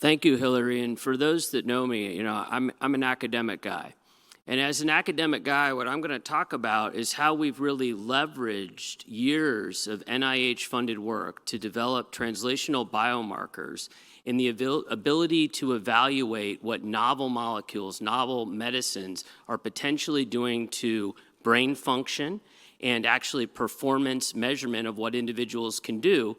Thank you, Hillary. And for those that know me, I'm an academic guy. And as an academic guy, what I'm going to talk about is how we've really leveraged years of NIH-funded work to develop translational biomarkers and the ability to evaluate what novel molecules, novel medicines are potentially doing to brain function and actually performance measurement of what individuals can do.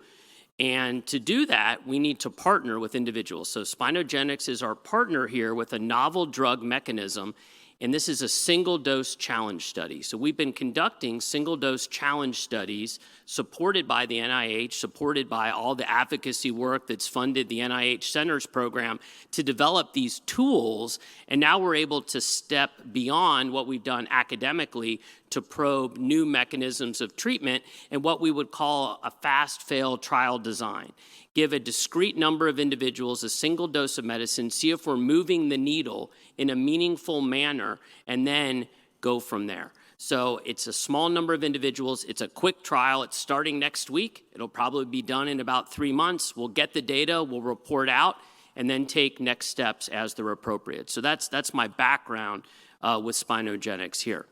And to do that, we need to partner with individuals. So Spinogenics is our partner here with a novel drug mechanism, and this is a single-dose challenge study. So we've been conducting single-dose challenge studies supported by the NIH, supported by all the advocacy work that's funded the NIH Centers program to develop these tools, and now we're able to step beyond what we've done academically to probe new mechanisms of treatment and what we would call a fast-fail trial design. Give a discrete number of individuals a single dose of medicine, see if we're moving the needle in a meaningful manner, and then go from there. So it's a small number of individuals. It's a quick trial. It's starting next week. It'll probably be done in about 3 months. We'll get the data, we'll report out, and then take next steps as they're appropriate. So that's my background with Spinogenics here.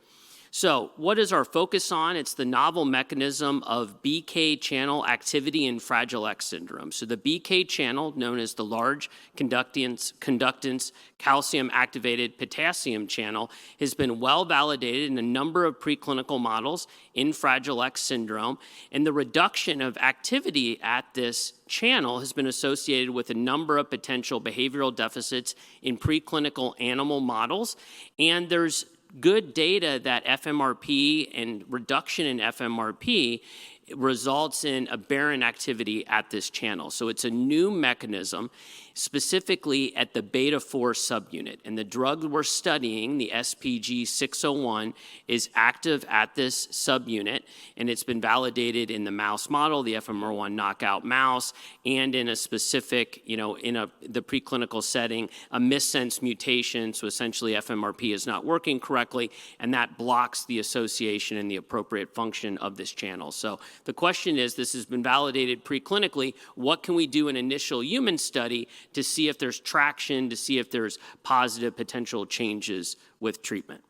So what is our focus on? It's the novel mechanism of BK channel activity in Fragile X syndrome. So the BK channel, known as the large conductance calcium activated potassium channel, has been well validated in a number of preclinical models in Fragile X syndrome. And the reduction of activity at this channel has been associated with a number of potential behavioral deficits in preclinical animal models. And there's good data that FMRP and reduction in FMRP results in aberrant activity at this channel. So it's a new mechanism, specifically at the beta-4 subunit. And the drug we're studying, the SPG601, is active at this subunit, and it's been validated in the mouse model, the FMR1 knockout mouse, and in a specific, the preclinical setting, a missense mutation, so essentially FMRP is not working correctly, and that blocks the association and the appropriate function of this channel. So the question is, this has been validated preclinically, what can we do in initial human study to see if there's traction, to see if there's positive potential changes with treatment?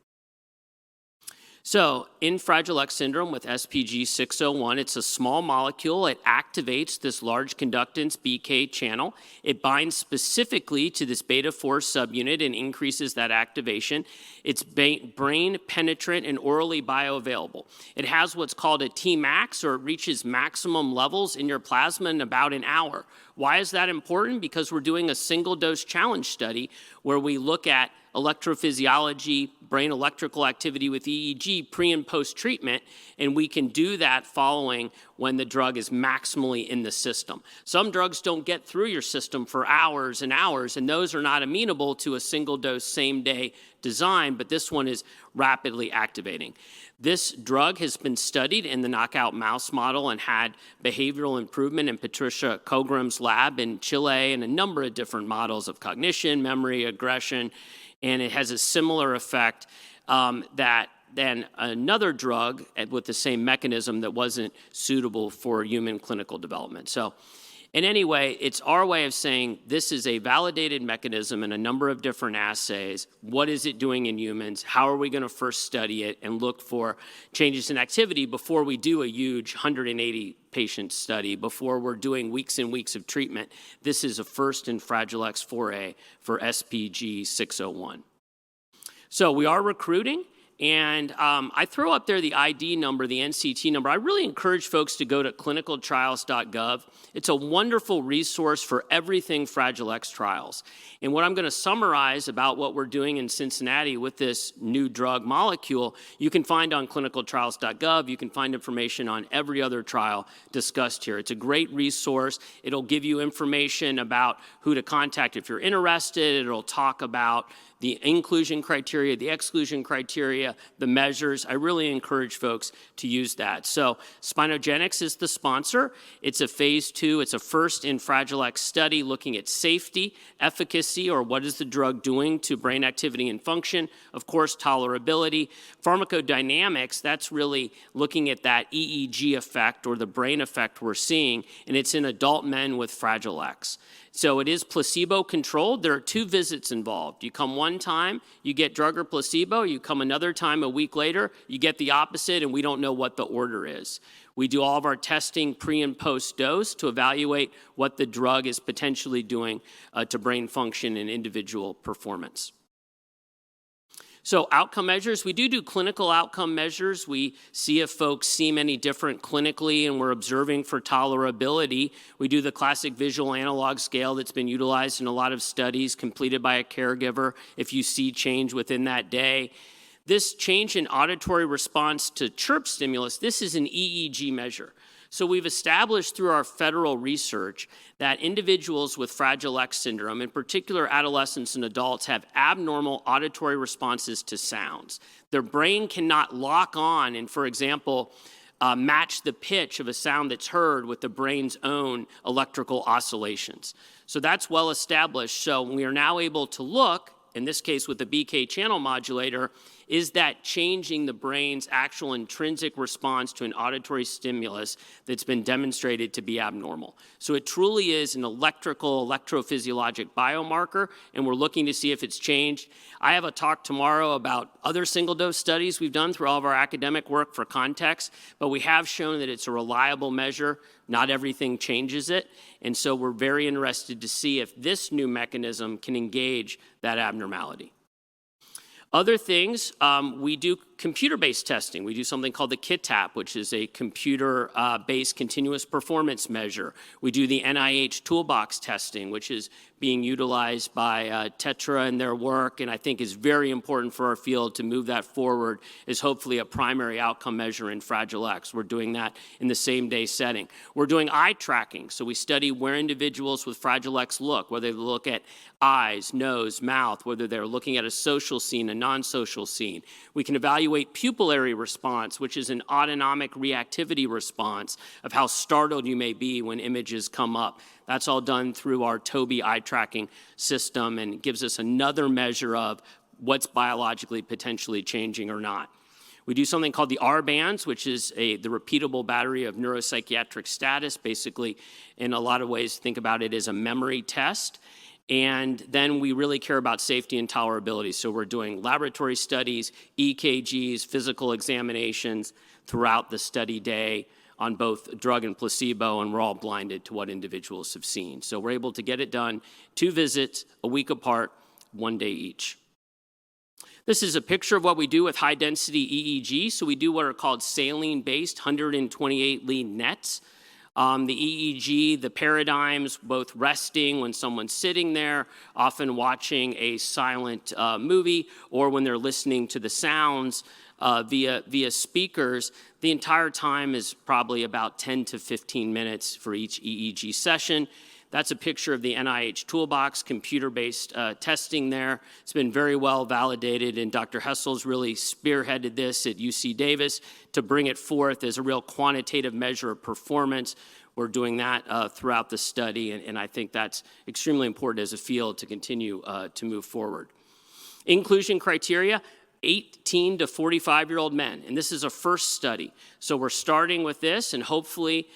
So in Fragile X syndrome with SPG601, it's a small molecule. It activates this large conductance BK channel. It binds specifically to this beta-4 subunit and increases that activation. It's brain penetrant and orally bioavailable. It has what's called a Tmax, or it reaches maximum levels in your plasma in about an hour. Why is that important? Because we're doing a single dose challenge study where we look at electrophysiology, brain electrical activity with EEG pre and post treatment, and we can do that following when the drug is maximally in the system. Some drugs don't get through your system for hours and hours, and those are not amenable to a single dose same day design, but this one is rapidly activating. This drug has been studied in the knockout mouse model and had behavioral improvement in Patricia Kogram's lab in Chile and a number of different models of cognition, memory, aggression, and it has a similar effect than another drug with the same mechanism that wasn't suitable for human clinical development. So in any way, it's our way of saying this is a validated mechanism in a number of different assays. What is it doing in humans? How are we going to first study it and look for changes in activity before we do a huge 180 patient study, before we're doing weeks and weeks of treatment? This is a first in Fragile X 4A for SPG601. So we are recruiting. And I throw up there the ID number, the NCT number. I really encourage folks to go to clinicaltrials.gov. It's a wonderful resource for everything Fragile X trials. And what I'm going to summarize about what we're doing in Cincinnati with this new drug molecule, you can find on clinicaltrials.gov. You can find information on every other trial discussed here. It's a great resource. It'll give you information about who to contact if you're interested. It'll talk about the inclusion criteria, the exclusion criteria, the measures. I really encourage folks to use that. So Spinogenics is the sponsor. It's a phase 2. It's a first in Fragile X study looking at safety, efficacy, or what is the drug doing to brain activity and function. Of course, tolerability. Pharmacodynamics, that's really looking at that EEG effect or the brain effect we're seeing, and it's in adult men with Fragile X. So it is placebo-controlled. There are 2 visits involved. You come one time, you get drug or placebo. You come another time a week later, you get the opposite, and we don't know what the order is. We do all of our testing pre and post dose to evaluate what the drug is potentially doing to brain function and individual performance. So outcome measures, we do clinical outcome measures. We see if folks seem any different clinically, and we're observing for tolerability. We do the classic visual analog scale that's been utilized in a lot of studies completed by a caregiver if you see change within that day. This change in auditory response to chirp stimulus, this is an EEG measure. So we've established through our federal research that individuals with Fragile X syndrome, in particular adolescents and adults, have abnormal auditory responses to sounds. Their brain cannot lock on and, for example, match the pitch of a sound that's heard with the brain's own electrical oscillations. So that's well established. So we are now able to look, in this case with the BK channel modulator, is that changing the brain's actual intrinsic response to an auditory stimulus that's been demonstrated to be abnormal. So it truly is an electrophysiologic biomarker, and we're looking to see if it's changed. I have a talk tomorrow about other single-dose studies we've done through all of our academic work for context, but we have shown that it's a reliable measure. Not everything changes it, and so we're very interested to see if this new mechanism can engage that abnormality. Other things, we do computer-based testing. We do something called the KITAP, which is a computer-based continuous performance measure. We do the NIH toolbox testing, which is being utilized by Tetra in their work, and I think is very important for our field to move that forward as hopefully a primary outcome measure in Fragile X. We're doing that in the same-day setting. We're doing eye tracking, so we study where individuals with Fragile X look, whether they look at eyes, nose, mouth, whether they're looking at a social scene, a non-social scene. We can evaluate pupillary response, which is an autonomic reactivity response of how startled you may be when images come up. That's all done through our Tobii eye tracking system and gives us another measure of what's biologically potentially changing or not. We do something called the R-bands, which is the repeatable battery of neuropsychiatric status. Basically, in a lot of ways, think about it as a memory test. And then we really care about safety and tolerability. So we're doing laboratory studies, EKGs, physical examinations throughout the study day on both drug and placebo, and we're all blinded to what individuals have seen. So we're able to get it done, 2 visits, a week apart, 1 day each. This is a picture of what we do with high-density EEG. So we do what are called saline-based 128 lead nets. The EEG, the paradigms, both resting when someone's sitting there, often watching a silent movie, or when they're listening to the sounds via speakers. The entire time is probably about 10 to 15 minutes for each EEG session. That's a picture of the NIH toolbox, computer-based testing there. It's been very well validated, and Dr. Hessel's really spearheaded this at UC Davis to bring it forth as a real quantitative measure of performance. We're doing that throughout the study, and I think that's extremely important as a field to continue to move forward. Inclusion criteria, 18 to 45-year-old men, and this is a first study. So we're starting with this, and hopefully,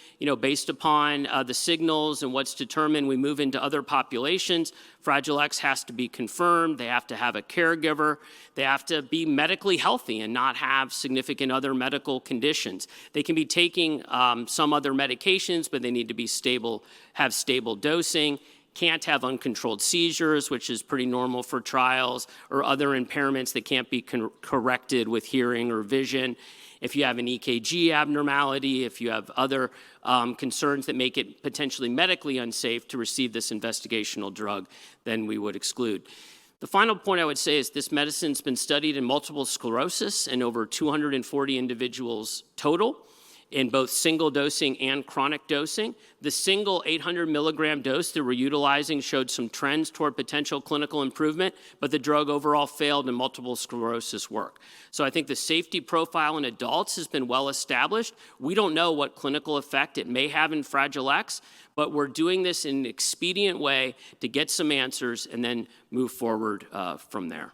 based upon the signals and what's determined, we move into other populations. Fragile X has to be confirmed. They have to have a caregiver. They have to be medically healthy and not have significant other medical conditions. They can be taking some other medications, but they need to be stable, have stable dosing. Can't have uncontrolled seizures, which is pretty normal for trials, or other impairments that can't be corrected with hearing or vision. If you have an EKG abnormality, if you have other concerns that make it potentially medically unsafe to receive this investigational drug, then we would exclude. The final point I would say is this medicine's been studied in multiple sclerosis in over 240 individuals total, in both single dosing and chronic dosing. The single 800 milligram dose that we're utilizing showed some trends toward potential clinical improvement, but the drug overall failed in multiple sclerosis work. So I think the safety profile in adults has been well established. We don't know what clinical effect it may have in Fragile X, but we're doing this in an expedient way to get some answers and then move forward from there.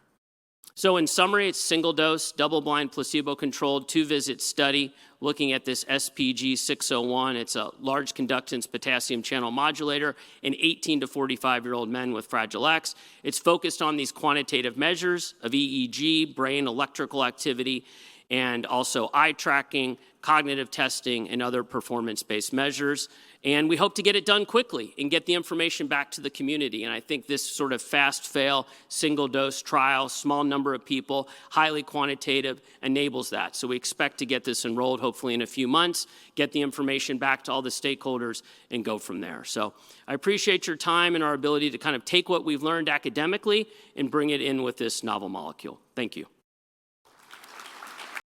So in summary, it's single-dose, double-blind, placebo-controlled, 2-visit study looking at this SPG601. It's a large conductance potassium channel modulator in 18 to 45-year-old men with Fragile X. It's focused on these quantitative measures of EEG, brain electrical activity, and also eye tracking, cognitive testing, and other performance-based measures. And we hope to get it done quickly and get the information back to the community. And I think this sort of fast-fail, single-dose trial, small number of people, highly quantitative, enables that. So we expect to get this enrolled hopefully in a few months, get the information back to all the stakeholders, and go from there. So I appreciate your time and our ability to kind of take what we've learned academically and bring it in with this novel molecule. Thank you.